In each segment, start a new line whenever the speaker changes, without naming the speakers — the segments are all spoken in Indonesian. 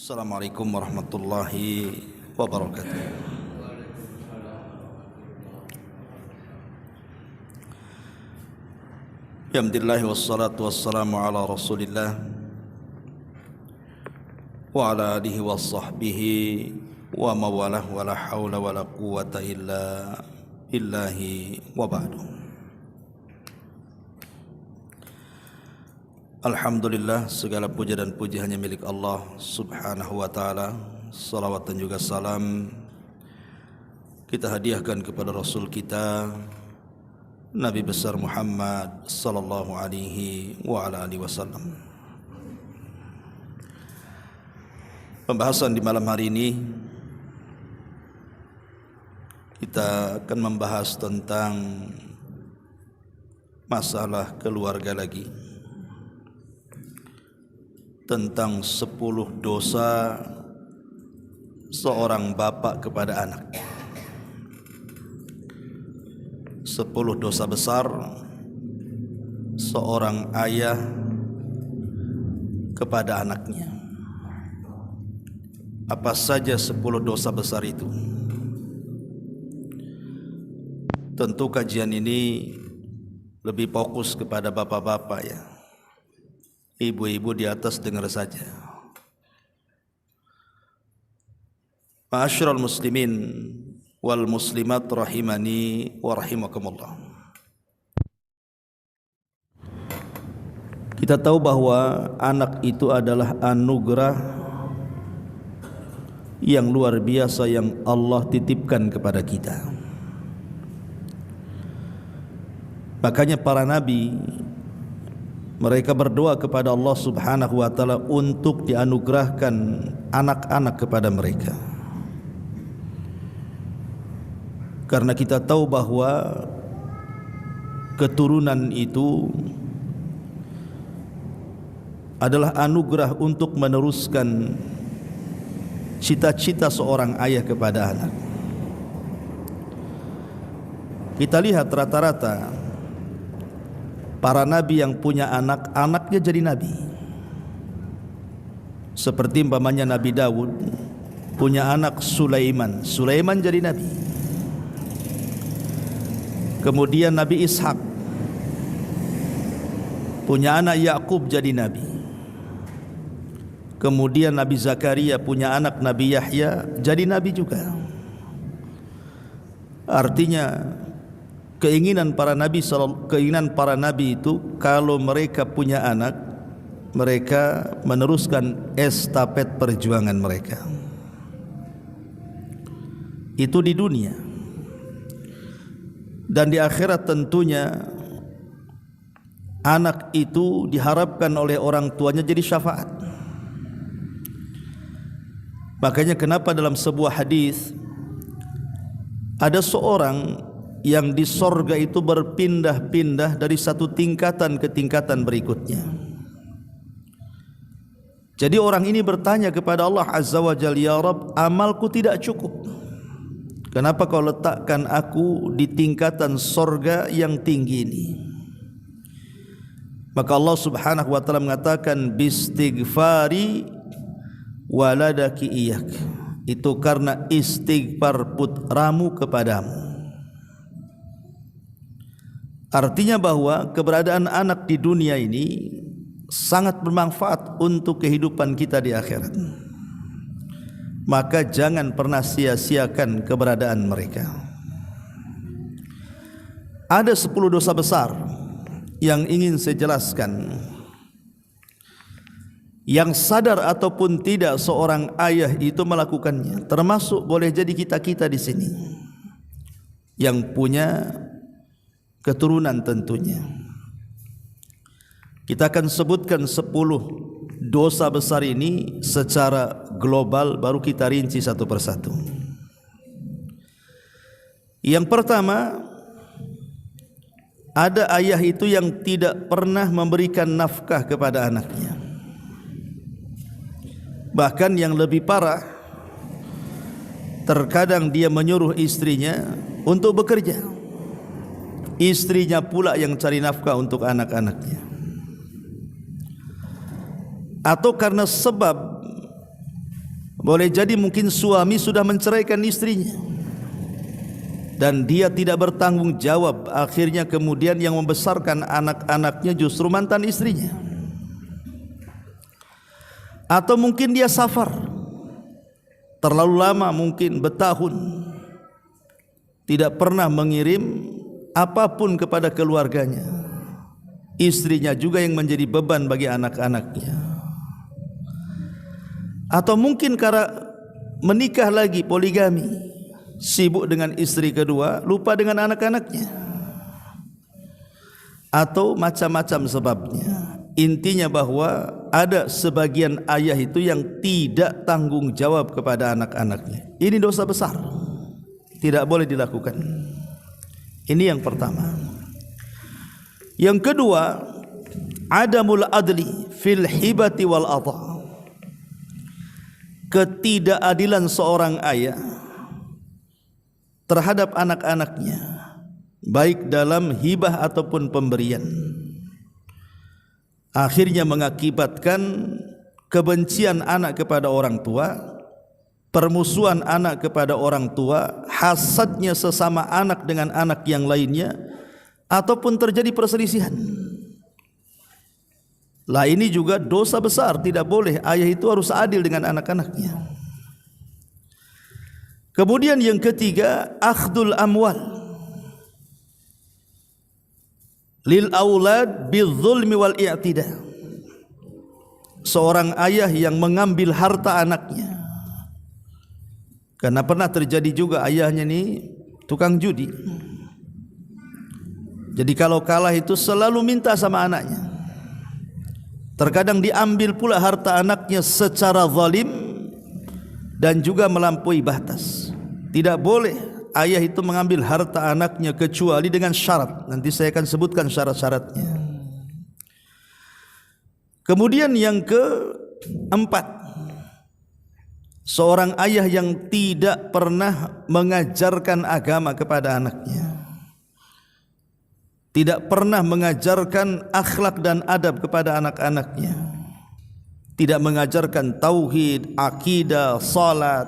Assalamualaikum warahmatullahi wabarakatuh. Alhamdulillah wassalatu wassalamu ala Rasulillah wa ala alihi wa sahbihi wa mawalah wa la hawla wa la quwwata illa billahi wa ba'du. Alhamdulillah, segala puja dan puji hanya milik Allah subhanahu wa ta'ala. Salawat dan juga salam kita hadiahkan kepada Rasul kita Nabi besar Muhammad sallallahu alaihi wa ala alihi wasallam. Pembahasan di malam hari ini kita akan membahas tentang masalah keluarga lagi, tentang 10 dosa seorang bapak kepada anak. 10 dosa besar seorang ayah kepada anaknya. Apa saja 10 dosa besar itu? Tentu kajian ini lebih fokus kepada bapak-bapak ya. Ibu-ibu di atas dengar saja. Ma'asyiral muslimin wal muslimat rahimani wa rahimakumullah. Kita tahu bahwa anak itu adalah anugerah yang luar biasa yang Allah titipkan kepada kita. Makanya para nabi mereka berdoa kepada Allah subhanahu wa ta'ala untuk dianugerahkan anak-anak kepada mereka. Karena kita tahu bahwa keturunan itu adalah anugerah untuk meneruskan cita-cita seorang ayah kepada anak. Kita lihat rata-rata para nabi yang punya anak, anaknya jadi nabi. Seperti umpamanya Nabi Daud punya anak Sulaiman, Sulaiman jadi nabi. Kemudian Nabi Ishak punya anak Yakub jadi nabi. Kemudian Nabi Zakaria punya anak Nabi Yahya jadi nabi juga. Artinya keinginan para nabi itu kalau mereka punya anak, mereka meneruskan estafet perjuangan mereka. Itu di dunia. Dan di akhirat tentunya anak itu diharapkan oleh orang tuanya jadi syafaat. Makanya kenapa dalam sebuah hadis ada seorang yang di sorga itu berpindah-pindah dari satu tingkatan ke tingkatan berikutnya. Jadi orang ini bertanya kepada Allah Azza wa Jalla, ya Rabb, amalku tidak cukup. Kenapa kau letakkan aku di tingkatan sorga yang tinggi ini? Maka Allah subhanahu wa ta'ala mengatakan, bistighfari waladaki iyak. Itu karena istighfar putramu kepadamu. Artinya bahwa keberadaan anak di dunia ini sangat bermanfaat untuk kehidupan kita di akhirat. Maka jangan pernah sia-siakan keberadaan mereka. Ada 10 dosa besar yang ingin saya jelaskan. Yang sadar ataupun tidak seorang ayah itu melakukannya. Termasuk boleh jadi kita-kita di sini yang punya keturunan tentunya. Kita akan sebutkan 10 dosa besar ini secara global, baru kita rinci satu persatu. Yang pertama, ada ayah itu yang tidak pernah memberikan nafkah kepada anaknya. Bahkan yang lebih parah, terkadang dia menyuruh istrinya untuk bekerja. Istrinya pula yang cari nafkah untuk anak-anaknya. Atau karena sebab Boleh jadi mungkin suami sudah menceraikan istrinya dan dia tidak bertanggung jawab, akhirnya kemudian yang membesarkan anak-anaknya justru mantan istrinya. Atau mungkin dia safar terlalu lama, mungkin bertahun, tidak pernah mengirim apapun kepada keluarganya. Istrinya juga yang menjadi beban bagi anak-anaknya. Atau mungkin karena menikah lagi, poligami, sibuk dengan istri kedua, lupa dengan anak-anaknya. Atau macam-macam sebabnya. Intinya bahwa ada sebagian ayah itu yang tidak tanggung jawab kepada anak-anaknya. Ini dosa besar, tidak boleh dilakukan. Ini yang pertama. Yang kedua, adamul adli fil hibati wal atha. Ketidakadilan seorang ayah terhadap anak-anaknya, baik dalam hibah ataupun pemberian, akhirnya mengakibatkan kebencian anak kepada orang tua, permusuhan anak kepada orang tua, hasadnya sesama anak dengan anak yang lainnya, ataupun terjadi perselisihan. Lah ini juga dosa besar, tidak boleh. Ayah itu harus adil dengan anak-anaknya. Kemudian yang ketiga, akhdul amwal lil aulad bidzulmi wal i'tida. Seorang ayah yang mengambil harta anaknya. Karena pernah terjadi juga ayahnya ini tukang judi. Jadi kalau kalah itu selalu minta sama anaknya. Terkadang diambil pula harta anaknya secara zalim dan juga melampaui batas. Tidak boleh ayah itu mengambil harta anaknya kecuali dengan syarat. Nanti saya akan sebutkan syarat-syaratnya. Kemudian yang keempat, seorang ayah yang tidak pernah mengajarkan agama kepada anaknya, tidak pernah mengajarkan akhlak dan adab kepada anak-anaknya, tidak mengajarkan tauhid, akidah, salat,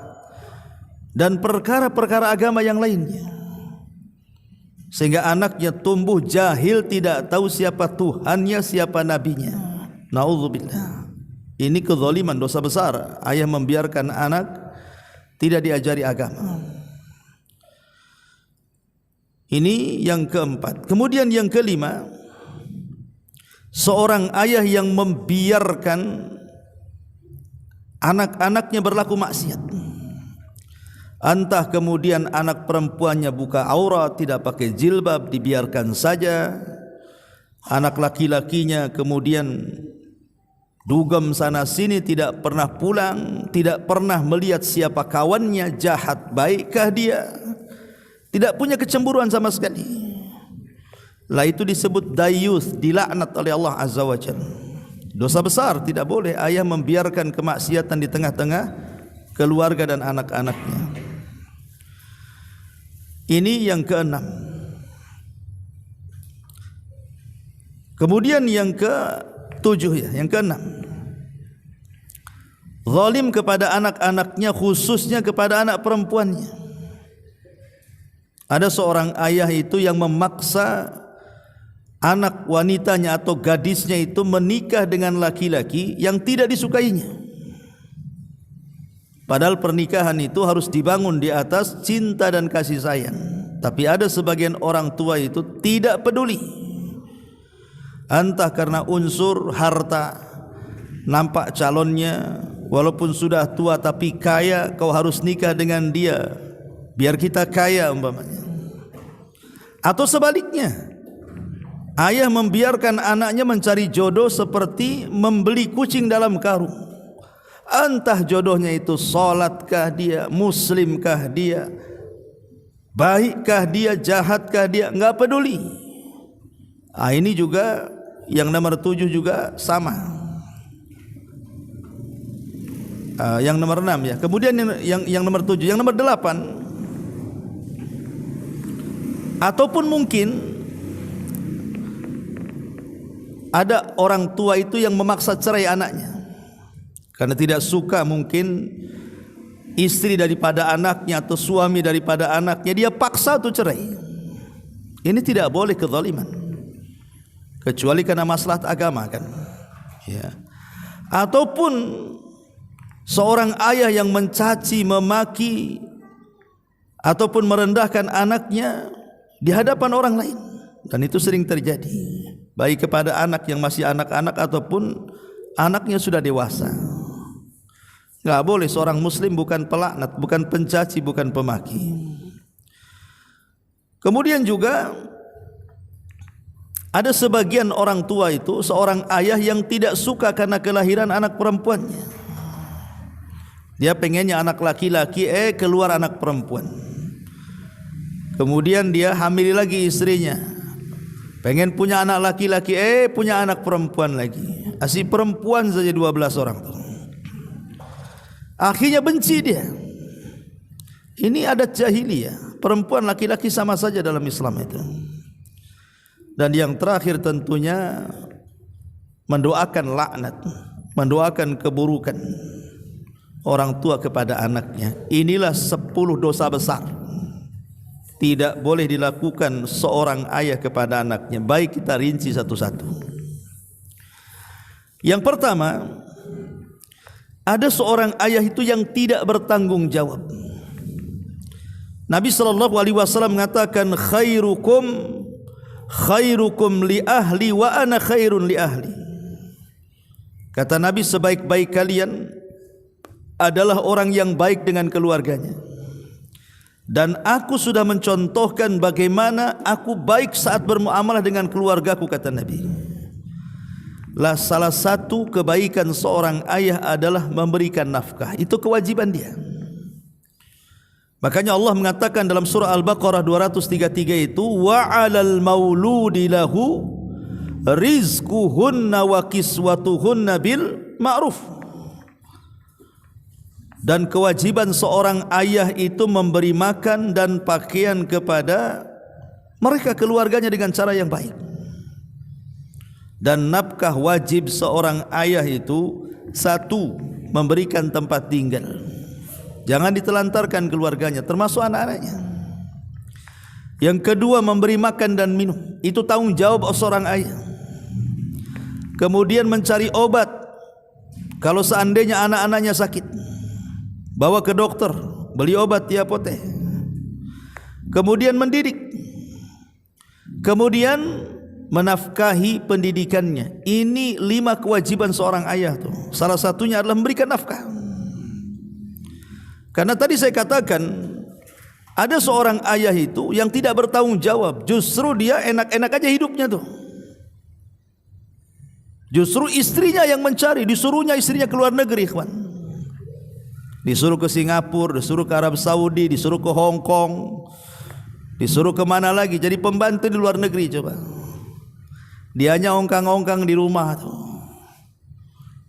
dan perkara-perkara agama yang lainnya, sehingga anaknya tumbuh jahil, tidak tahu siapa Tuhannya, siapa nabinya. Na'udzubillah. Ini kezaliman, dosa besar. Ayah membiarkan anak tidak diajari agama. Ini yang keempat. Kemudian yang kelima, seorang ayah yang membiarkan anak-anaknya berlaku maksiat. Entah kemudian anak perempuannya buka aurat, tidak pakai jilbab, dibiarkan saja. Anak laki-lakinya kemudian dugem sana sini, tidak pernah pulang, tidak pernah melihat siapa kawannya, jahat baikkah dia, tidak punya kecemburuan sama sekali. Lah itu disebut dayus, dilaknat oleh Allah Azza wa Jalla. Dosa besar, tidak boleh ayah membiarkan kemaksiatan di tengah-tengah keluarga dan anak-anaknya. Ini yang keenam. Kemudian yang ketujuh, yang keenam, zalim kepada anak-anaknya, khususnya kepada anak perempuannya. Ada seorang ayah itu yang memaksa anak wanitanya atau gadisnya itu menikah dengan laki-laki yang tidak disukainya. Padahal pernikahan itu harus dibangun di atas cinta dan kasih sayang. Tapi ada sebagian orang tua itu tidak peduli. Entah karena unsur harta, nampak calonnya walaupun sudah tua tapi kaya, kau harus nikah dengan dia biar kita kaya umpamanya. Atau sebaliknya, ayah membiarkan anaknya mencari jodoh seperti membeli kucing dalam karung. Entah jodohnya itu salatkah dia, muslimkah dia, baikkah dia, jahatkah dia, enggak peduli. Ini juga yang nomor 7 juga sama. Yang nomor 6 ya. Kemudian yang nomor 7, yang nomor 8, ataupun mungkin ada orang tua itu yang memaksa cerai anaknya karena tidak suka mungkin istri daripada anaknya atau suami daripada anaknya, dia paksa untuk cerai. Ini tidak boleh kezaliman, kecuali karena maslahat agama kan. Ya. Ataupun seorang ayah yang mencaci, memaki ataupun merendahkan anaknya di hadapan orang lain, dan itu sering terjadi, baik kepada anak yang masih anak-anak ataupun anaknya sudah dewasa. Enggak boleh, seorang muslim bukan pelaknat, bukan pencaci, bukan pemaki. Kemudian juga ada sebagian orang tua itu, seorang ayah yang tidak suka karena kelahiran anak perempuannya. Dia pengennya anak laki-laki, keluar anak perempuan. Kemudian dia hamili lagi istrinya, pengen punya anak laki-laki, punya anak perempuan lagi. Asih perempuan saja 12 orang tuh. Akhirnya benci dia. Ini adat jahiliyah, perempuan laki-laki sama saja dalam Islam itu. Dan yang terakhir tentunya mendoakan laknat, mendoakan keburukan orang tua kepada anaknya. Inilah 10 dosa besar, tidak boleh dilakukan seorang ayah kepada anaknya. Baik, kita rinci satu-satu. Yang pertama, ada seorang ayah itu yang tidak bertanggung jawab. Nabi SAW mengatakan, khairukum li ahli wa ana khairun li ahli. Kata Nabi, sebaik-baik kalian adalah orang yang baik dengan keluarganya, dan aku sudah mencontohkan bagaimana aku baik saat bermuamalah dengan keluargaku, kata Nabi. Lah, salah satu kebaikan seorang ayah adalah memberikan nafkah. Itu kewajiban dia. Makanya Allah mengatakan dalam surah Al-Baqarah 233 itu, wa 'alal mauludi lahu rizquhunna wa kiswatuhunna bil ma'ruf. Dan kewajiban seorang ayah itu memberi makan dan pakaian kepada mereka keluarganya dengan cara yang baik. Dan nafkah wajib seorang ayah itu, satu, memberikan tempat tinggal, jangan ditelantarkan keluarganya termasuk anak-anaknya. Yang kedua, memberi makan dan minum, itu tanggung jawab seorang ayah. Kemudian mencari obat, kalau seandainya anak-anaknya sakit, bawa ke dokter, beli obat di apotek. Kemudian mendidik, kemudian menafkahi pendidikannya. Ini 5 kewajiban seorang ayah tuh. Salah satunya adalah memberikan nafkah. Karena tadi saya katakan, ada seorang ayah itu yang tidak bertanggung jawab. Justru dia enak-enak aja hidupnya tuh. Justru istrinya yang mencari, disuruhnya istrinya keluar negeri, ikhwan. Disuruh ke Singapura, disuruh ke Arab Saudi, disuruh ke Hong Kong, disuruh ke mana lagi, jadi pembantu di luar negeri. Coba, dianya ongkang-ongkang di rumah tuh.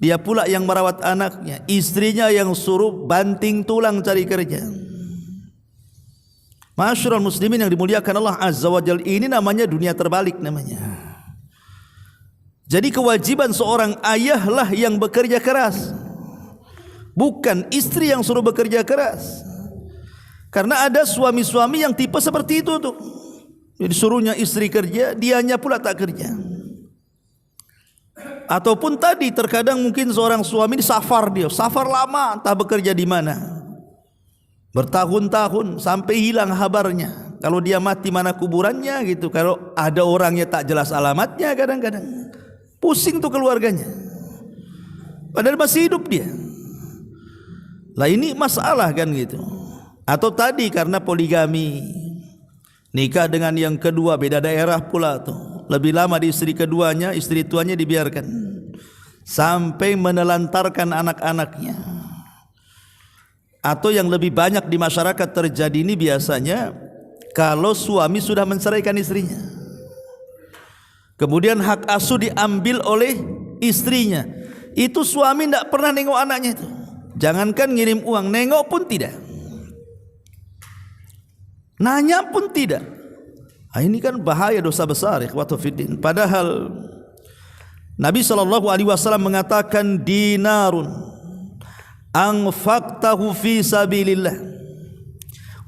Dia pula yang merawat anaknya, istrinya yang suruh banting tulang cari kerja. Masyarul muslimin yang dimuliakan Allah Azza wa Jalla, ini namanya dunia terbalik namanya. Jadi kewajiban seorang ayah lah yang bekerja keras, bukan istri yang suruh bekerja keras. Karena ada suami-suami yang tipe seperti itu tuh. Jadi suruhnya istri kerja, dianya pula tak kerja. Ataupun tadi terkadang mungkin seorang suami di safar, dia safar lama, entah bekerja di mana, bertahun-tahun sampai hilang kabarnya. Kalau dia mati mana kuburannya gitu. Kalau ada orangnya tak jelas alamatnya, kadang-kadang pusing tuh keluarganya, padahal masih hidup dia. Lah ini masalah kan gitu. Atau tadi karena poligami, nikah dengan yang kedua, beda daerah pula tuh, lebih lama di istri keduanya, istri tuanya dibiarkan sampai menelantarkan anak-anaknya. Atau yang lebih banyak di masyarakat terjadi ini biasanya kalau suami sudah menceraikan istrinya, kemudian hak asuh diambil oleh istrinya, itu suami tidak pernah nengok anaknya itu. Jangankan ngirim uang, nengok pun tidak, nanya pun tidak. Nah, ini kan bahaya, dosa besar, ikhwatu fiddin. Padahal Nabi SAW mengatakan, dinarun anfaqtahu fi sabilillah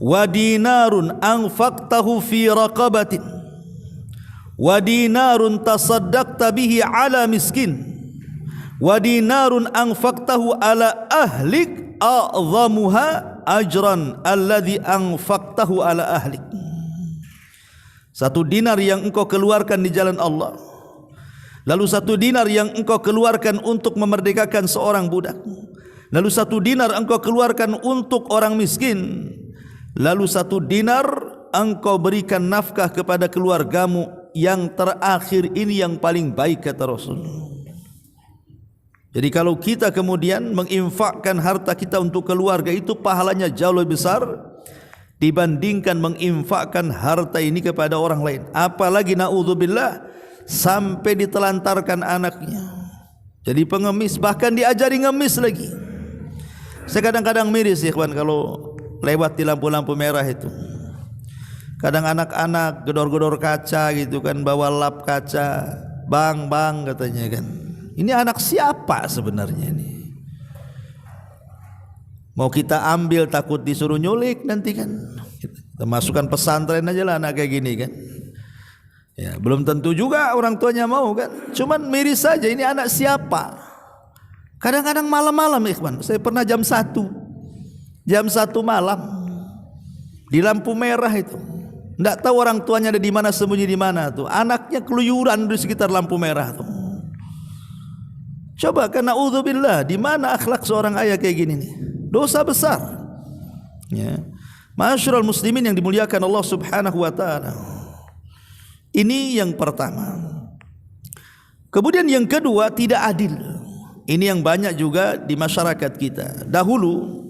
wa dinarun anfaqtahu fi raqabatin wa dinarun tasaddaqta bihi ala miskin wa dinarun anfaqtahu ala ahlik a'zamuha ajran alladhi anfaqtahu ala ahlik. Satu dinar yang engkau keluarkan di jalan Allah, lalu satu dinar yang engkau keluarkan untuk memerdekakan seorang budak, lalu satu dinar engkau keluarkan untuk orang miskin, lalu satu dinar engkau berikan nafkah kepada keluargamu, yang terakhir ini yang paling baik kata Rasul. Jadi kalau kita kemudian menginfakkan harta kita untuk keluarga, itu pahalanya jauh lebih besar dibandingkan menginfakkan harta ini kepada orang lain. Apalagi na'udzubillah sampai ditelantarkan anaknya jadi pengemis, bahkan diajari ngemis lagi. Saya kadang-kadang miris ya kawan, kalau lewat di lampu-lampu merah itu, kadang anak-anak gedor-gedor kaca gitu kan, bawa lap kaca, bang katanya kan, ini anak siapa sebenarnya ini? Mau kita ambil takut disuruh nyulik nanti kan. Kita masukkan pesantren aja lah anak kayak gini kan. Ya, belum tentu juga orang tuanya mau kan. Cuman miris saja, ini anak siapa? Kadang-kadang malam-malam ikhwan, saya pernah jam 1 malam di lampu merah itu. Enggak tahu orang tuanya ada di mana, sembunyi di mana tuh. Anaknya keluyuran di sekitar lampu merah tuh. Coba, karena na'udzubillah, di mana akhlak seorang ayah kayak gini nih? Dosa besar. Ya. Ma'asyiral muslimin yang dimuliakan Allah Subhanahu wa taala. Ini yang pertama. Kemudian yang kedua, tidak adil. Ini yang banyak juga di masyarakat kita. Dahulu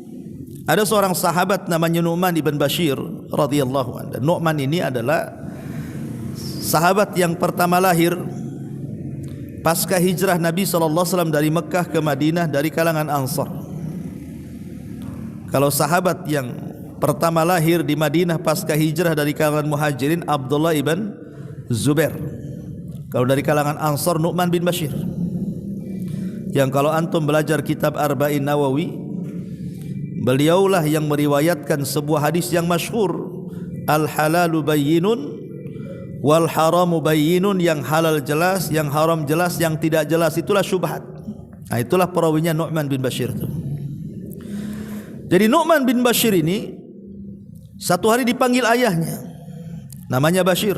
ada seorang sahabat namanya Nu'man ibn Bashir radhiyallahu anhu. Nu'man ini adalah sahabat yang pertama lahir pasca hijrah Nabi SAW dari Mekah ke Madinah dari kalangan Ansar. Kalau sahabat yang pertama lahir di Madinah pasca hijrah dari kalangan Muhajirin, Abdullah ibn Zubair. Kalau dari kalangan Ansar, Nu'man bin Bashir. Yang kalau antum belajar kitab Arba'in Nawawi, beliaulah yang meriwayatkan sebuah hadis yang masyhur, al-halalu bayyinun wal haramu bayyinun, yang halal jelas, yang haram jelas, yang tidak jelas itulah syubhat. Nah, itulah perawinya Nu'man bin Bashir itu. Jadi Nu'man bin Bashir ini satu hari dipanggil ayahnya, namanya Bashir.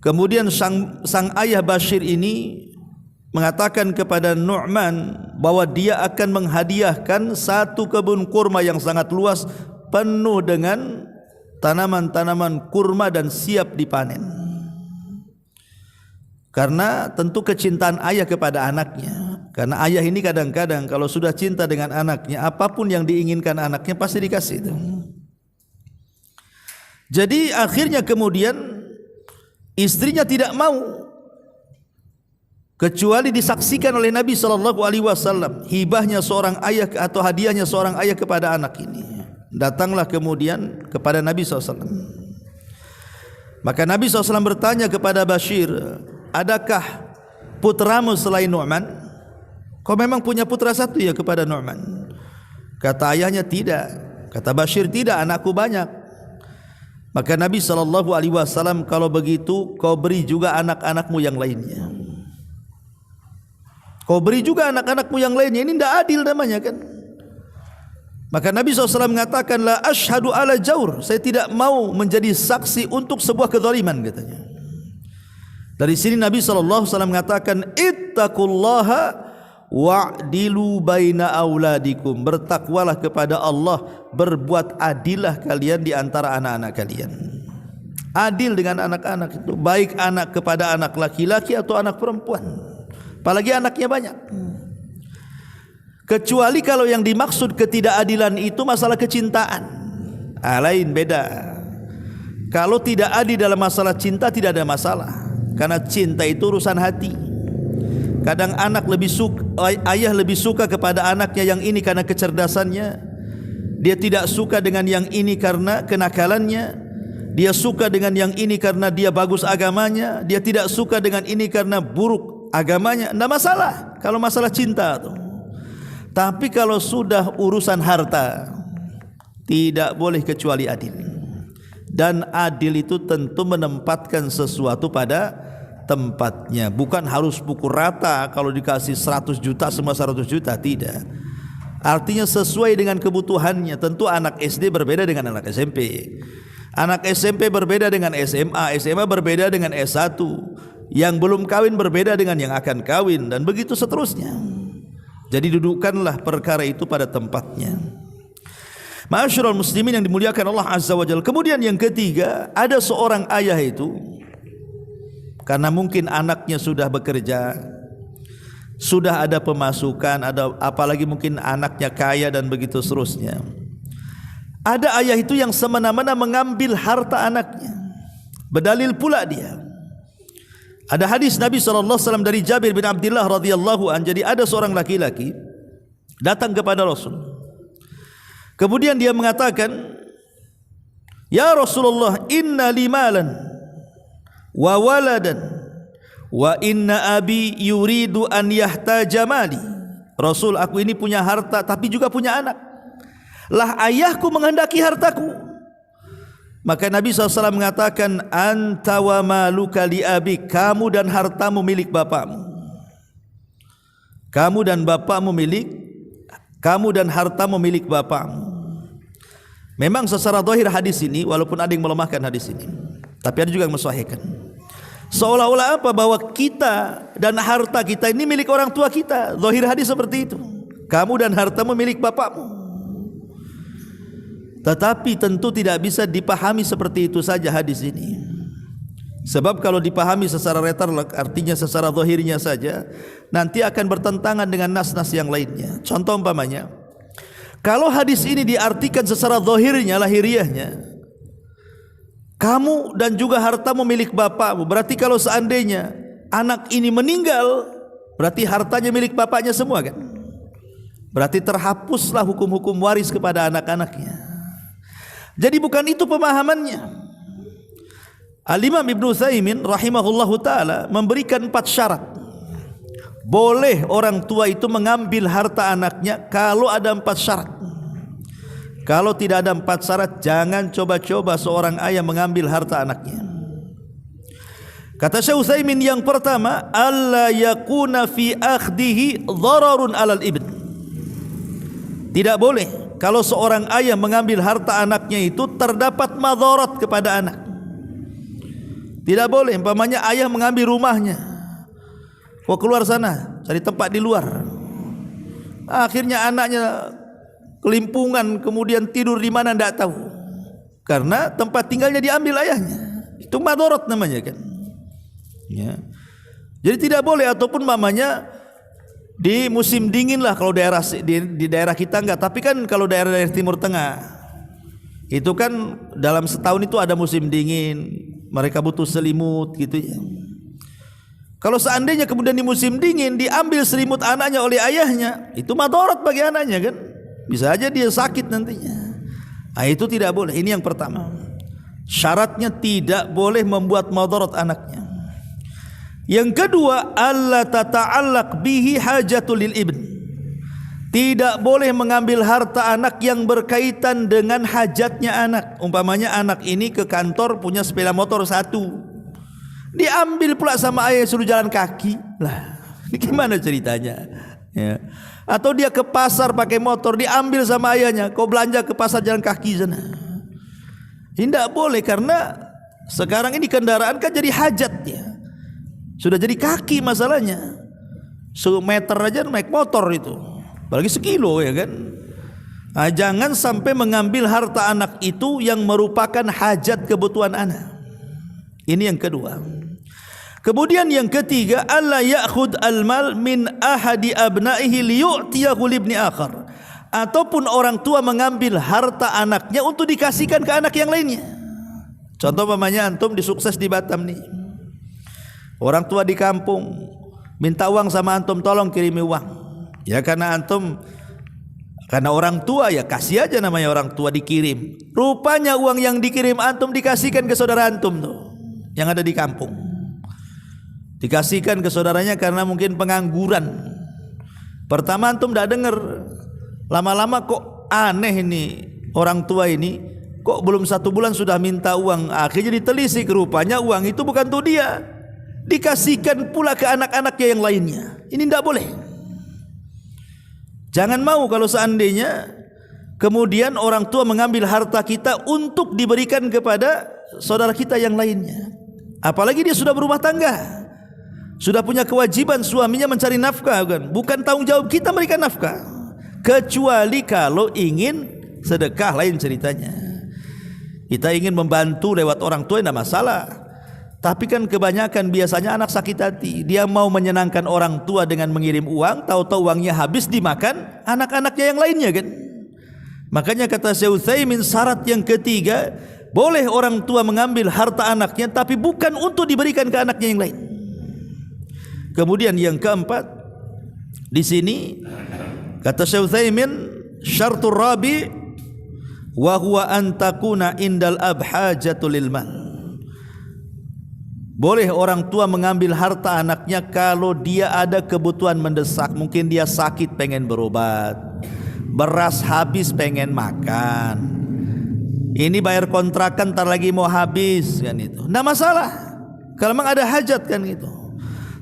Kemudian sang ayah Bashir ini mengatakan kepada Nu'man bahwa dia akan menghadiahkan satu kebun kurma yang sangat luas, penuh dengan tanaman-tanaman kurma dan siap dipanen. Karena tentu kecintaan ayah kepada anaknya. Karena ayah ini kadang-kadang kalau sudah cinta dengan anaknya, apapun yang diinginkan anaknya pasti dikasih itu. Jadi akhirnya kemudian istrinya tidak mau kecuali disaksikan oleh Nabi SAW hibahnya seorang ayah atau hadiahnya seorang ayah kepada anak ini. Datanglah kemudian kepada Nabi SAW. Maka Nabi SAW bertanya kepada Bashir, adakah putramu selain Nu'man? Kau memang punya putra satu ya kepada Nu'man? Kata ayahnya tidak. Kata Bashir, tidak, anakku banyak. Maka Nabi SAW, kalau begitu kau beri juga anak-anakmu yang lainnya. Kau beri juga anak-anakmu yang lainnya. Ini tidak adil namanya kan. Maka Nabi SAW mengatakan, la ashhadu ala jaur, saya tidak mau menjadi saksi untuk sebuah kezaliman katanya. Dari sini Nabi SAW mengatakan, ittaqullaha wa'dilu baina auladikum, bertakwalah kepada Allah, berbuat adillah kalian di antara anak-anak kalian. Adil dengan anak-anak itu, baik anak kepada anak laki-laki atau anak perempuan, apalagi anaknya banyak. Kecuali kalau yang dimaksud ketidakadilan itu masalah kecintaan, lain beda. Kalau tidak adil dalam masalah cinta tidak ada masalah, karena cinta itu urusan hati. Kadang anak lebih suka, ayah lebih suka kepada anaknya yang ini karena kecerdasannya, dia tidak suka dengan yang ini karena kenakalannya, dia suka dengan yang ini karena dia bagus agamanya, dia tidak suka dengan ini karena buruk agamanya. Tidak masalah kalau masalah cinta tuh. Tapi kalau sudah urusan harta, tidak boleh kecuali adil. Dan adil itu tentu menempatkan sesuatu pada tempatnya. Bukan harus pukul rata, kalau dikasih 100 juta semua 100 juta, tidak. Artinya sesuai dengan kebutuhannya. Tentu anak SD berbeda dengan anak SMP. Anak SMP berbeda dengan SMA, SMA berbeda dengan S1. Yang belum kawin berbeda dengan yang akan kawin, dan begitu seterusnya. Jadi dudukkanlah perkara itu pada tempatnya. Ma'asyiral muslimin yang dimuliakan Allah Azza wa Jalla. Kemudian yang ketiga, ada seorang ayah itu, karena mungkin anaknya sudah bekerja, sudah ada pemasukan, ada apalagi mungkin anaknya kaya dan begitu seterusnya. Ada ayah itu yang semena-mena mengambil harta anaknya. Berdalil pula dia. Ada hadis Nabi SAW dari Jabir bin Abdullah radhiyallahu an. Jadi ada seorang laki-laki datang kepada Rasul. Kemudian dia mengatakan, "Ya Rasulullah, inna li malan wa waladan wa inna abi yuridu an yahtaja mali." Rasul, aku ini punya harta tapi juga punya anak. Lah ayahku menghendaki hartaku. Maka Nabi SAW mengatakan, "Anta wa maluka li abi." Kamu dan hartamu milik bapakmu. Kamu dan hartamu milik bapakmu. Memang secara zahir hadis ini, walaupun ada yang melemahkan hadis ini, tapi ada juga yang mensahihkan. Seolah-olah apa? Bahwa kita dan harta kita ini milik orang tua kita. Zahir hadis seperti itu. Kamu dan hartamu milik bapakmu. Tetapi tentu tidak bisa dipahami seperti itu saja hadis ini. Sebab kalau dipahami secara letter, artinya secara zahirnya saja, nanti akan bertentangan dengan nas-nas yang lainnya. Contoh umpamanya, kalau hadis ini diartikan secara zahirnya, lahiriahnya, kamu dan juga hartamu milik bapakmu, berarti kalau seandainya anak ini meninggal, berarti hartanya milik bapaknya semua kan? Berarti terhapuslah hukum-hukum waris kepada anak-anaknya. Jadi bukan itu pemahamannya. Al-Imam Ibnu Utsaimin rahimahullahu taala memberikan 4 syarat. Boleh orang tua itu mengambil harta anaknya kalau ada 4 syarat. Kalau tidak ada 4 syarat, jangan coba-coba seorang ayah mengambil harta anaknya. Kata Syekh Utsaimin, yang pertama, alla yakuna fi akhdihi dhararun 'alal ibn. Tidak boleh kalau seorang ayah mengambil harta anaknya itu terdapat madarat kepada anak. Tidak boleh. Umpamanya ayah mengambil rumahnya, mau keluar sana cari tempat di luar, akhirnya anaknya kelimpungan, kemudian tidur di mana tidak tahu, karena tempat tinggalnya diambil ayahnya. Itu madarat namanya kan ya. Jadi tidak boleh. Ataupun mamanya di musim dingin lah, kalau di daerah kita enggak, tapi kan kalau daerah Timur Tengah itu kan dalam setahun itu ada musim dingin, mereka butuh selimut gitu ya. Kalau seandainya kemudian di musim dingin diambil selimut anaknya oleh ayahnya, itu madarat bagi anaknya kan, bisa aja dia sakit nantinya. Nah, itu tidak boleh. Ini yang pertama, syaratnya tidak boleh membuat madarat anaknya. Yang kedua, alla tata'allaq bihi hajatul lil ibn. Tidak boleh mengambil harta anak yang berkaitan dengan hajatnya anak. Umpamanya anak ini ke kantor punya sepeda motor 1, diambil pula sama ayah, suruh jalan kaki. Lah, ini gimana ceritanya ya. Atau dia ke pasar pakai motor, diambil sama ayahnya, kau belanja ke pasar jalan kaki sana. Ini tidak boleh, karena sekarang ini kendaraan kan jadi hajat ya. Sudah jadi kaki masalahnya. 1 meter aja naik motor itu, apalagi 1 kilo ya kan. Nah, jangan sampai mengambil harta anak itu yang merupakan hajat kebutuhan anak. Ini yang kedua. Kemudian yang ketiga, alla ya'khud al-mal min ahadi abnaihi liyu'tiyahu li ibni akhar. Ataupun orang tua mengambil harta anaknya untuk dikasihkan ke anak yang lainnya. Contoh umpamanya antum disukses di Batam nih. Orang tua di kampung minta uang sama antum, tolong kirimi uang. Ya karena orang tua ya kasih aja, namanya orang tua dikirim. Rupanya uang yang dikirim antum dikasihkan ke saudara antum tuh yang ada di kampung. Dikasihkan ke saudaranya karena mungkin pengangguran. Pertama antum tidak dengar, lama-lama kok aneh ini orang tua ini, kok belum 1 bulan sudah minta uang. Akhirnya ditelisik, rupanya uang itu bukan untuk dia, dikasihkan pula ke anak-anaknya yang lainnya. Ini tidak boleh. Jangan mau kalau seandainya kemudian orang tua mengambil harta kita untuk diberikan kepada saudara kita yang lainnya. Apalagi dia sudah berumah tangga, sudah punya kewajiban suaminya mencari nafkah, bukan tanggung jawab kita memberikan nafkah. Kecuali kalau ingin sedekah, lain ceritanya. Kita ingin membantu lewat orang tua, tidak masalah. Tapi kan kebanyakan biasanya anak sakit hati, dia mau menyenangkan orang tua dengan mengirim uang, tahu-tahu uangnya habis dimakan anak-anaknya yang lainnya kan. Makanya kata Syekh Utsaimin, syarat yang ketiga, boleh orang tua mengambil harta anaknya tapi bukan untuk diberikan ke anaknya yang lain. Kemudian yang keempat, di sini kata Syekh Utsaimin, syartur rabi wa huwa an takuna indal abhajatu lil mal. Boleh orang tua mengambil harta anaknya kalau dia ada kebutuhan mendesak, mungkin dia sakit pengen berobat, beras habis pengen makan, ini bayar kontrakan ntar lagi mau habis kan, itu nggak masalah kalau memang ada hajat kan gitu.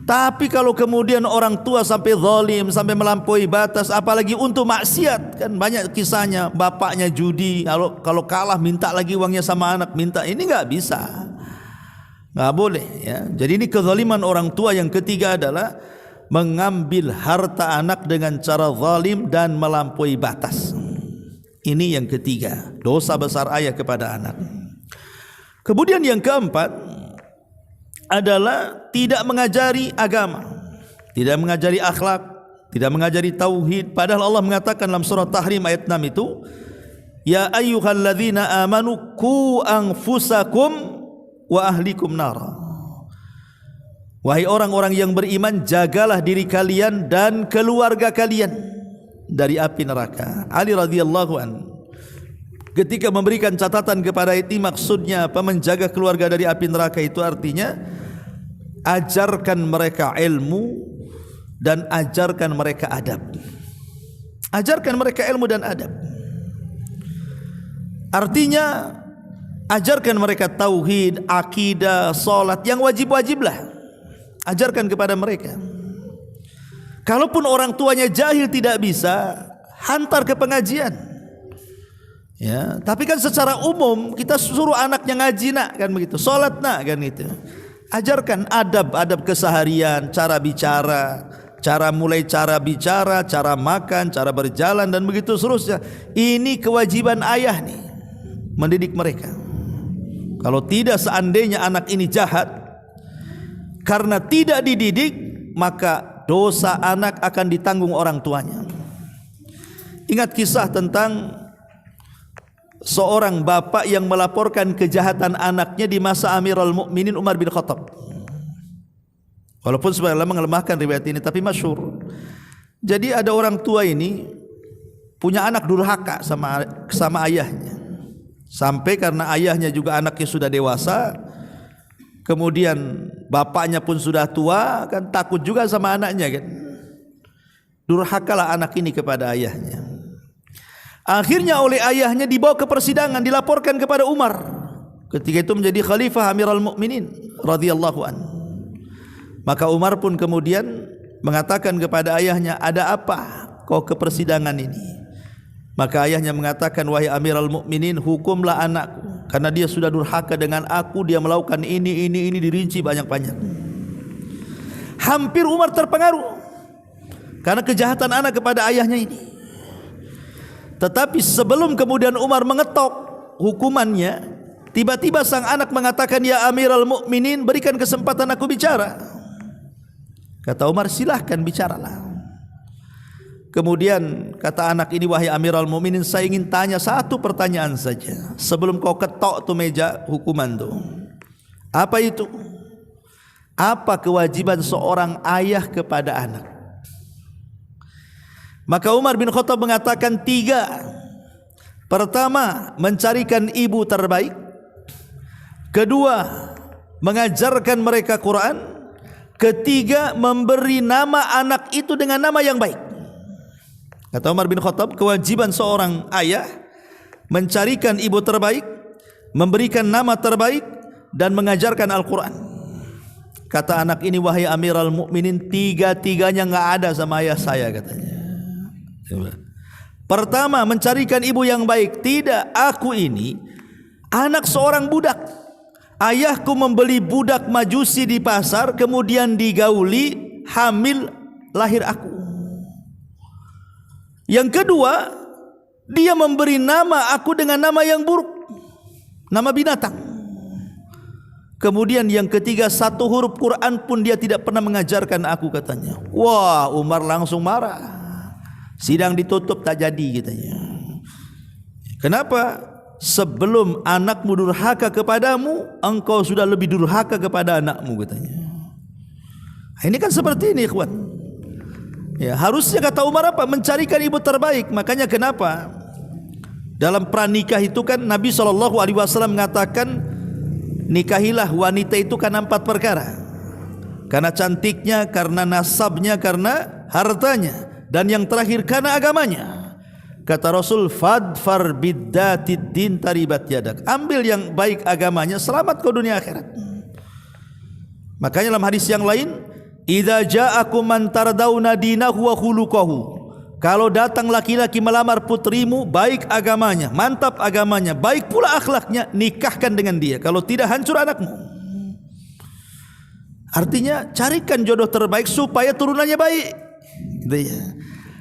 Tapi kalau kemudian orang tua sampai zalim, sampai melampaui batas, apalagi untuk maksiat, kan banyak kisahnya, bapaknya judi, kalau kalah minta lagi uangnya sama anak, minta, ini nggak bisa, nggak boleh ya. Jadi ini kezaliman orang tua. Yang ketiga adalah mengambil harta anak dengan cara zalim dan melampaui batas. Ini yang ketiga, dosa besar ayah kepada anak. Kemudian yang keempat adalah tidak mengajari agama, tidak mengajari akhlak, tidak mengajari tauhid. Padahal Allah mengatakan dalam surah Tahrim ayat 6 itu, ya ayyuhalladzina amanu qu anfusakum wa ahlikum nara. Wahai orang-orang yang beriman, jagalah diri kalian dan keluarga kalian dari api neraka. Ali radhiyallahu an ketika memberikan catatan kepada itu, maksudnya apa? Menjaga keluarga dari api neraka itu artinya ajarkan mereka ilmu dan ajarkan mereka adab. Ajarkan mereka ilmu dan adab. Artinya ajarkan mereka tauhid, akidah, salat, yang wajib-wajiblah. Ajarkan kepada mereka. Kalaupun orang tuanya jahil tidak bisa, hantar ke pengajian. Ya, tapi kan secara umum kita suruh anaknya ngaji nak, kan begitu. Salat nak, kan gitu. Ajarkan adab-adab keseharian, cara bicara, mulai cara bicara, cara makan, cara berjalan dan begitu seterusnya. Ini kewajiban ayah nih, mendidik mereka. Kalau tidak, seandainya anak ini jahat karena tidak dididik, maka dosa anak akan ditanggung orang tuanya. Ingat kisah tentang seorang bapak yang melaporkan kejahatan anaknya di masa Amirul Mukminin Umar bin Khattab. Walaupun sebagian ulama melemahkan riwayat ini, tapi masyhur. Jadi ada orang tua ini punya anak durhaka sama ayahnya. Sampai karena ayahnya juga anaknya sudah dewasa, kemudian bapaknya pun sudah tua, kan takut juga sama anaknya kan. Durhakalah anak ini kepada ayahnya. Akhirnya oleh ayahnya dibawa ke persidangan, dilaporkan kepada Umar. Ketika itu menjadi khalifah Amirul Mukminin radhiyallahu an. Maka Umar pun kemudian mengatakan kepada ayahnya, ada apa kau ke persidangan ini? Maka ayahnya mengatakan, wahai Amirul Mukminin, hukumlah anakku karena dia sudah durhaka dengan aku, dia melakukan ini dirinci banyak-banyak. Hampir Umar terpengaruh karena kejahatan anak kepada ayahnya ini. Tetapi sebelum kemudian Umar mengetok hukumannya, tiba-tiba sang anak mengatakan, ya Amirul Mukminin, berikan kesempatan aku bicara. Kata Umar, silahkan bicaralah. Kemudian kata anak ini, wahai Amirul Mukminin, saya ingin tanya satu pertanyaan saja sebelum kau ketok tuh meja hukuman tuh. Apa itu? Apa kewajiban seorang ayah kepada anak? Maka Umar bin Khattab mengatakan 3. Pertama, mencarikan ibu terbaik. Kedua, mengajarkan mereka Quran. Ketiga, memberi nama anak itu dengan nama yang baik. Kata Umar bin Khattab, kewajiban seorang ayah mencarikan ibu terbaik, memberikan nama terbaik, dan mengajarkan Al-Quran. Kata anak ini, wahai Amirul Mukminin, tiga-tiganya nggak ada sama ayah saya, katanya. Coba. Pertama, mencarikan ibu yang baik. Tidak, aku ini anak seorang budak. Ayahku membeli budak Majusi di pasar, kemudian digauli, hamil, lahir aku. Yang kedua, dia memberi nama aku dengan nama yang buruk, nama binatang. Kemudian yang ketiga, satu huruf Quran pun dia tidak pernah mengajarkan aku, katanya. Wah, Umar langsung marah. Sidang ditutup, tak jadi, katanya. Kenapa? Sebelum anakmu durhaka kepadamu, engkau sudah lebih durhaka kepada anakmu, katanya. Ini kan seperti ini, ikhwan. Ya, harusnya kata Umar apa? Mencarikan ibu terbaik. Makanya kenapa dalam pranikah itu kan Nabi SAW mengatakan, nikahilah wanita itu karena 4 perkara. Karena cantiknya, karena nasabnya, karena hartanya, dan yang terakhir karena agamanya. Kata Rasul, fadfar biddatid din taribat yadak. Ambil yang baik agamanya, selamat kau dunia akhirat. Makanya dalam hadis yang lain, idza ja'akum man tardawna dinahu wa khuluquhu. Kalau datang laki-laki melamar putrimu, baik agamanya, mantap agamanya, baik pula akhlaknya, nikahkan dengan dia. Kalau tidak, hancur anakmu. Artinya carikan jodoh terbaik supaya turunannya baik.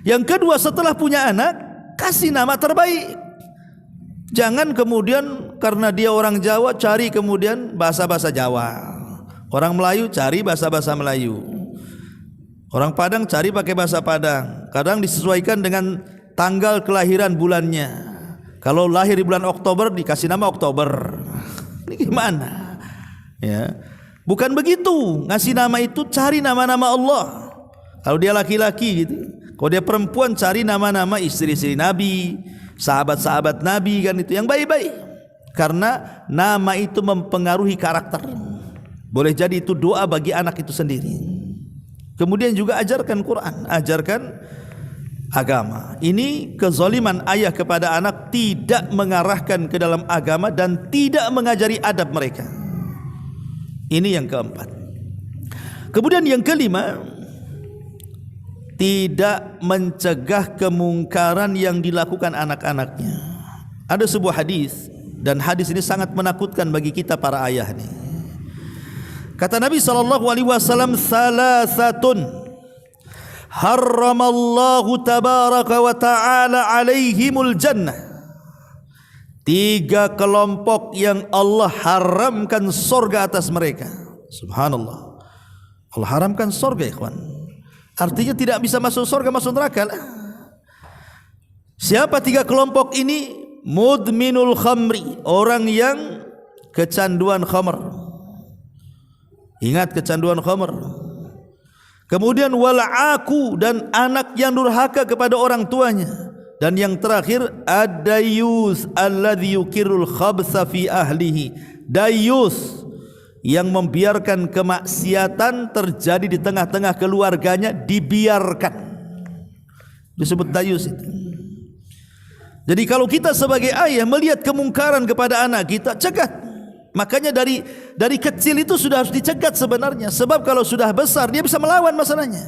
Yang kedua, setelah punya anak, kasih nama terbaik. Jangan kemudian karena dia orang Jawa cari kemudian bahasa-bahasa Jawa. Orang Melayu cari bahasa-bahasa Melayu. Orang Padang cari pakai bahasa Padang. Kadang disesuaikan dengan tanggal kelahiran bulannya. Kalau lahir di bulan Oktober dikasih nama Oktober. Ini gimana? Ya. Bukan begitu. Ngasih nama itu cari nama-nama Allah. Kalau dia laki-laki gitu. Kalau dia perempuan cari nama-nama istri-istri Nabi, sahabat-sahabat Nabi, kan itu yang baik-baik. Karena nama itu mempengaruhi karakter. Boleh jadi itu doa bagi anak itu sendiri. Kemudian juga ajarkan Quran, ajarkan agama. Ini kezaliman ayah kepada anak, tidak mengarahkan ke dalam agama dan tidak mengajari adab mereka. Ini yang keempat. Kemudian yang kelima, tidak mencegah kemungkaran yang dilakukan anak-anaknya. Ada sebuah hadis, dan hadis ini sangat menakutkan bagi kita para ayah nih. Kata Nabi SAW, salasatun harramallahu tabaraka wa ta'ala alaihimul jannah. 3 kelompok yang Allah haramkan surga atas mereka. Subhanallah. Allah haramkan surga, ikhwan. Artinya tidak bisa masuk surga, masuk neraka lah. Siapa 3 kelompok ini? Mudminul khamri, orang yang kecanduan khamr. Ingat kecanduan khamr. Kemudian wal'aku, dan anak yang durhaka kepada orang tuanya. Dan yang terakhir ad-dayyus alladhi yukirul khabsa fi ahlihi. Dayyus yang membiarkan kemaksiatan terjadi di tengah-tengah keluarganya, dibiarkan. Disebut dayyus itu. Jadi kalau kita sebagai ayah melihat kemungkaran kepada anak kita, cegat. Makanya dari kecil itu sudah harus dicegat sebenarnya. Sebab kalau sudah besar dia bisa melawan masalahnya.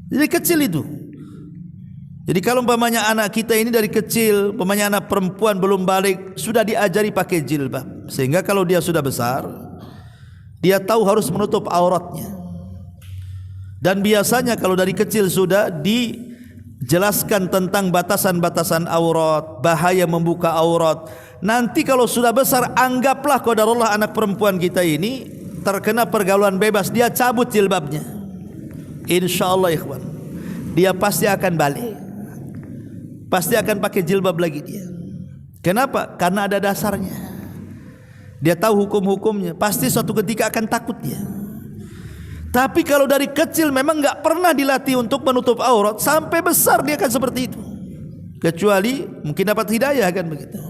Jadi kecil itu. Jadi kalau umpamanya anak kita ini dari kecil, umpamanya anak perempuan belum balik, sudah diajari pakai jilbab. Sehingga kalau dia sudah besar, dia tahu harus menutup auratnya. Dan biasanya kalau dari kecil sudah dijelaskan tentang batasan-batasan aurat, bahaya membuka aurat. Nanti kalau sudah besar, anggaplah qadarullah anak perempuan kita ini terkena pergaulan bebas, dia cabut jilbabnya. Insyaallah ikhwan, dia pasti akan balik. Pasti akan pakai jilbab lagi dia. Kenapa? Karena ada dasarnya. Dia tahu hukum-hukumnya. Pasti suatu ketika akan takut dia. Tapi kalau dari kecil memang enggak pernah dilatih untuk menutup aurat, sampai besar dia akan seperti itu. Kecuali mungkin dapat hidayah, kan begitu.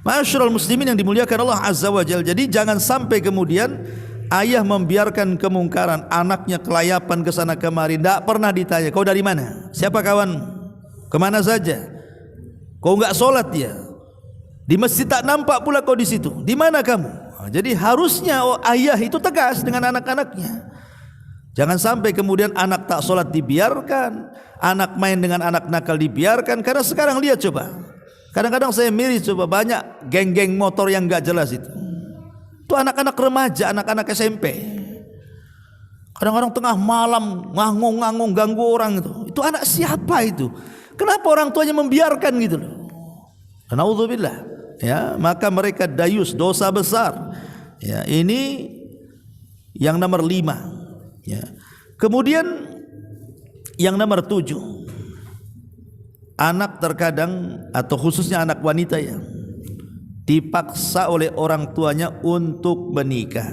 Ma'asyiral muslimin yang dimuliakan Allah Azza wa Jalla. Jadi jangan sampai kemudian ayah membiarkan kemungkaran, anaknya kelayapan ke sana kemari, tidak pernah ditanya, kau dari mana? Siapa kawanmu? Kemana saja? Kau enggak sholat ya? Di masjid tak nampak pula kau di situ. Di mana kamu? Jadi harusnya ayah itu tegas dengan anak-anaknya. Jangan sampai kemudian anak tak sholat dibiarkan, anak main dengan anak nakal dibiarkan. Karena sekarang lihat coba, kadang-kadang saya miris coba, banyak geng-geng motor yang enggak jelas itu. Itu anak-anak remaja, anak-anak SMP. Kadang-kadang tengah malam ngangung-ngangung ganggu orang itu. Itu anak siapa itu? Kenapa orang tuanya membiarkan gitu loh? Naudzubillah. Ya, maka mereka dayus, dosa besar. Ya, ini yang nomor 5. Ya. Kemudian yang nomor 7. Anak terkadang atau khususnya anak wanita ya, dipaksa oleh orang tuanya untuk menikah.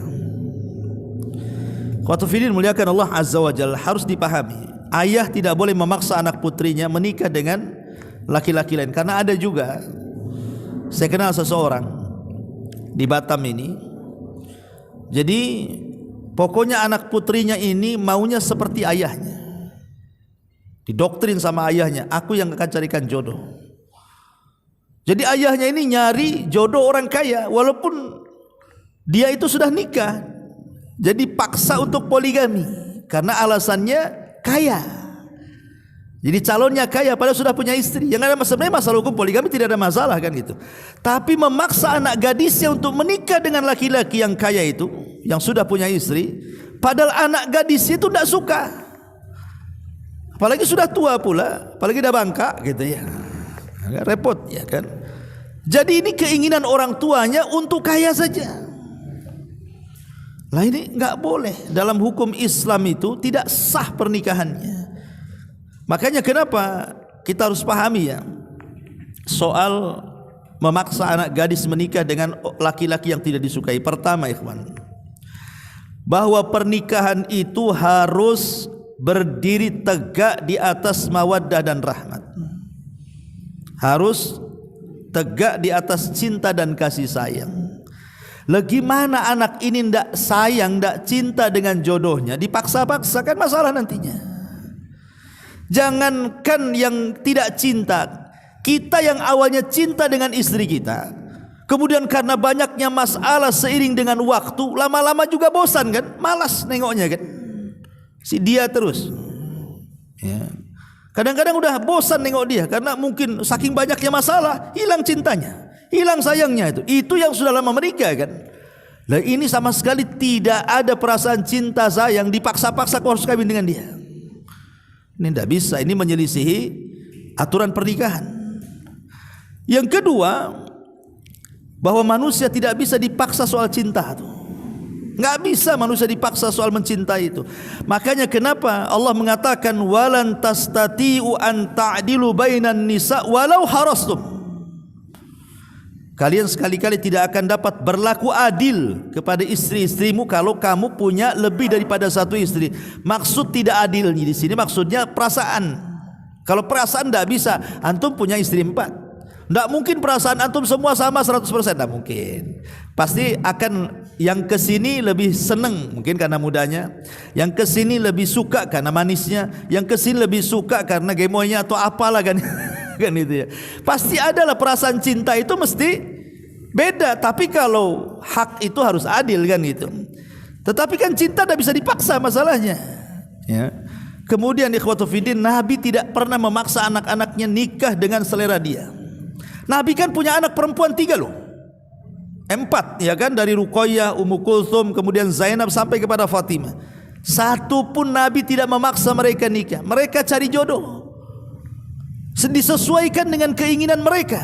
Qatu filin muliakan Allah Azza wa Jalla, harus dipahami, ayah tidak boleh memaksa anak putrinya menikah dengan laki-laki lain. Karena ada juga, saya kenal seseorang di Batam ini, jadi pokoknya anak putrinya ini maunya seperti ayahnya, didoktrin sama ayahnya, aku yang akan carikan jodoh. Jadi ayahnya ini nyari jodoh orang kaya, walaupun dia itu sudah nikah. Jadi paksa untuk poligami karena alasannya kaya. Jadi calonnya kaya padahal sudah punya istri. Yang ada sebenarnya masalah hukum poligami tidak ada masalah kan gitu. Tapi memaksa anak gadisnya untuk menikah dengan laki-laki yang kaya itu, yang sudah punya istri, padahal anak gadisnya itu tidak suka. Apalagi sudah tua pula, apalagi dah bangka gitu ya. Agak repot ya kan. Jadi ini keinginan orang tuanya untuk kaya saja. Lah ini enggak boleh. Dalam hukum Islam itu tidak sah pernikahannya. Makanya kenapa kita harus pahami ya, soal memaksa anak gadis menikah dengan laki-laki yang tidak disukai. Pertama ikhwan, bahwa pernikahan itu harus berdiri tegak di atas mawaddah dan rahmat. Harus tegak di atas cinta dan kasih sayang. Bagaimana anak ini ndak sayang, ndak cinta dengan jodohnya, dipaksa-paksa kan masalah nantinya. Jangankan yang tidak cinta, kita yang awalnya cinta dengan istri kita, kemudian karena banyaknya masalah seiring dengan waktu, lama-lama juga bosan kan, malas nengoknya kan, si dia terus. Ya. Kadang-kadang udah bosan nengok dia karena mungkin saking banyaknya masalah, hilang cintanya, hilang sayangnya itu yang sudah lama menikah kan. Lah ini sama sekali tidak ada perasaan cinta sayang, dipaksa-paksa kau harus kawin dengan dia. Ini tidak bisa, ini menyelisihi aturan pernikahan. Yang kedua, bahwa manusia tidak bisa dipaksa soal cinta tuh. Enggak bisa manusia dipaksa soal mencintai itu. Makanya kenapa Allah mengatakan walan tastati'u an ta'dilu bainan nisa walau harastum. Kalian sekali-kali tidak akan dapat berlaku adil kepada istri-istrimu kalau kamu punya lebih daripada satu istri. Maksud tidak adilnya di sini maksudnya perasaan. Kalau perasaan tidak bisa, antum punya istri 4. Tidak mungkin perasaan antum semua sama 100%, tidak mungkin. Pasti akan yang kesini lebih senang mungkin karena mudanya, yang kesini lebih suka karena manisnya, yang kesini lebih suka karena gemoynya atau apalah kan, kan itu ya. Pasti adalah perasaan cinta itu mesti beda. Tapi kalau hak itu harus adil kan itu. Tetapi kan cinta tidak bisa dipaksa masalahnya. Ya. Kemudian ikhwatu fiddin, Nabi tidak pernah memaksa anak-anaknya nikah dengan selera dia. Nabi kan punya anak perempuan 3 loh, 4 ya kan, dari Ruqayyah, Ummu Kulthum, kemudian Zainab sampai kepada Fatimah. Satu pun Nabi tidak memaksa mereka nikah. Mereka cari jodoh, disesuaikan dengan keinginan mereka.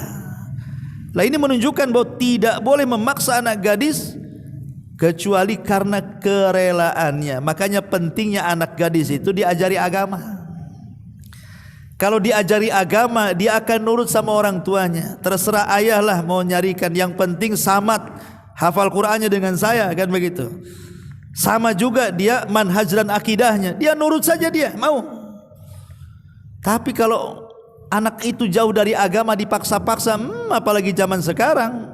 Lah ini menunjukkan bahwa tidak boleh memaksa anak gadis kecuali karena kerelaannya. Makanya pentingnya anak gadis itu diajari agama. Kalau diajari agama, dia akan nurut sama orang tuanya. Terserah ayah lah mau nyarikan, yang penting samat hafal Qur'annya dengan saya, kan begitu. Sama juga dia manhaj dan akidahnya, dia nurut saja, dia mau. Tapi kalau anak itu jauh dari agama, dipaksa-paksa, apalagi zaman sekarang,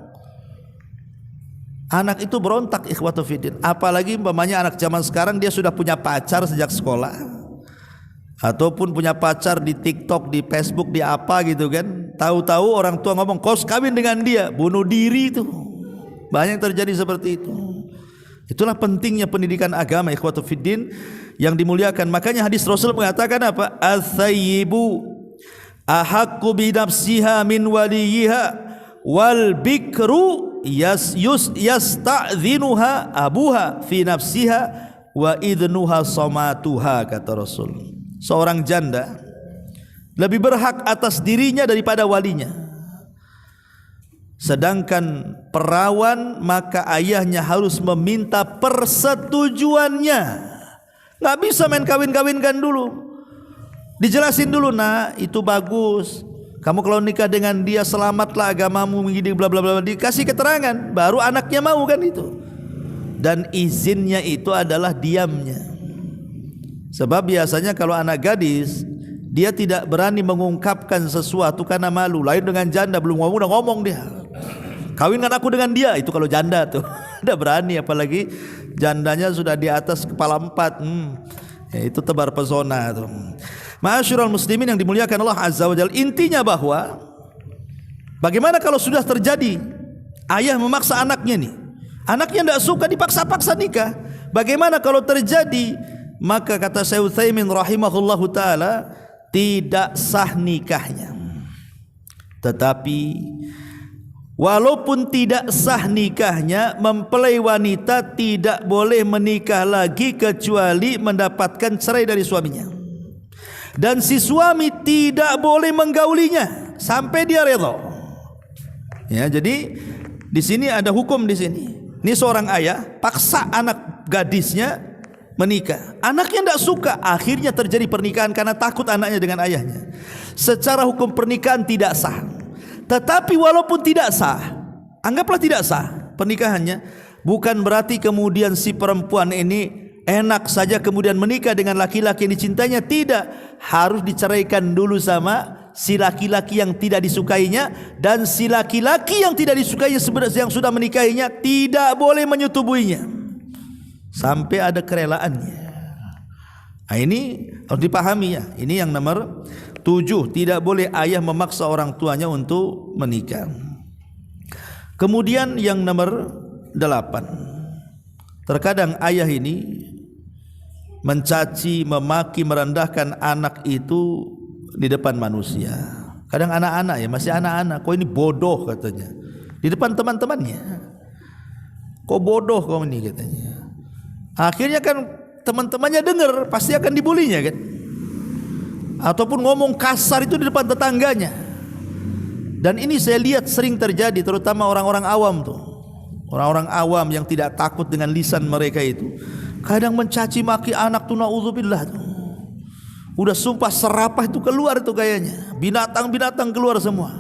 Anak itu berontak ikhwatu fiddin. Apalagi umpamanya anak zaman sekarang dia sudah punya pacar sejak sekolah, ataupun punya pacar di TikTok, di Facebook, di apa gitu kan. Tahu-tahu orang tua ngomong kau kawin dengan dia, bunuh diri itu. Banyak terjadi seperti itu. Itulah pentingnya pendidikan agama ikhwatu fiddin yang dimuliakan. Makanya hadis Rasul mengatakan apa? Al-thayyibu ahaqqu bi nafsiha min waliyiha wal bikru yasta'dhinuha abuha fi nafsiha wa idnuha somatuha, kata Rasul. Seorang janda lebih berhak atas dirinya daripada walinya, sedangkan perawan maka ayahnya harus meminta persetujuannya. Gak bisa main kawin-kawinkan dulu, dijelasin dulu, nah itu bagus, kamu kalau nikah dengan dia selamatlah agamamu begini bla bla bla, dikasih keterangan baru anaknya mau kan itu. Dan izinnya itu adalah diamnya. Sebab biasanya kalau anak gadis dia tidak berani mengungkapkan sesuatu karena malu. Lain dengan janda, belum ngomong udah ngomong dia, kawinkan aku dengan dia. Itu kalau janda tuh udah berani, apalagi jandanya sudah di atas kepala 4. Ya, itu tebar pesona tuh. Ma'asyiral muslimin yang dimuliakan Allah Azza wa Jalla, intinya bahwa bagaimana kalau sudah terjadi ayah memaksa anaknya nih, anaknya tidak suka dipaksa-paksa nikah, bagaimana kalau terjadi? Maka kata Syekh Utsaimin rahimahullahu taala, tidak sah nikahnya. Tetapi walaupun tidak sah nikahnya, mempelai wanita tidak boleh menikah lagi kecuali mendapatkan cerai dari suaminya. Dan si suami tidak boleh menggaulinya sampai dia redha. Ya, jadi di sini ada hukum di sini. Ini seorang ayah paksa anak gadisnya menikah. Anaknya tidak suka, akhirnya terjadi pernikahan karena takut anaknya dengan ayahnya. Secara hukum pernikahan tidak sah. Tetapi walaupun tidak sah, anggaplah tidak sah pernikahannya, bukan berarti kemudian si perempuan ini enak saja kemudian menikah dengan laki-laki yang dicintainya. Tidak, harus diceraikan dulu sama si laki-laki yang tidak disukainya, dan si laki-laki yang tidak disukainya yang sudah menikahinya tidak boleh menyetubuinya sampai ada kerelaannya. Nah, ini harus dipahami ya. Ini yang nomor 7, tidak boleh ayah memaksa orang tuanya untuk menikah. Kemudian yang nomor 8, terkadang ayah ini mencaci, memaki, merendahkan anak itu di depan manusia. Kadang anak-anak ya, masih anak-anak, kok ini bodoh katanya, di depan teman-temannya. Kok bodoh kau ini katanya. Akhirnya kan teman-temannya dengar, pasti akan dibulinya kan. Ataupun ngomong kasar itu di depan tetangganya. Dan ini saya lihat sering terjadi, terutama orang-orang awam tuh. Orang-orang awam yang tidak takut dengan lisan mereka itu kadang mencaci maki anak tuh, naudzubillah tuh. Udah sumpah serapah itu keluar itu kayaknya. Binatang-binatang keluar semua.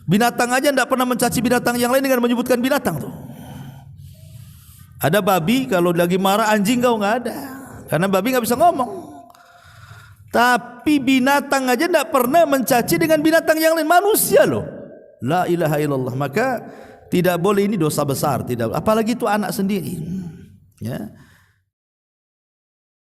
Binatang aja tidak pernah mencaci binatang yang lain dengan menyebutkan binatang tuh. Ada babi kalau lagi marah, anjing kau nggak ada, karena babi nggak bisa ngomong. Tapi binatang aja tidak pernah mencaci dengan binatang yang lain, manusia loh. La ilaha illallah. Maka tidak boleh, ini dosa besar, tidak. Apalagi itu anak sendiri. Ya.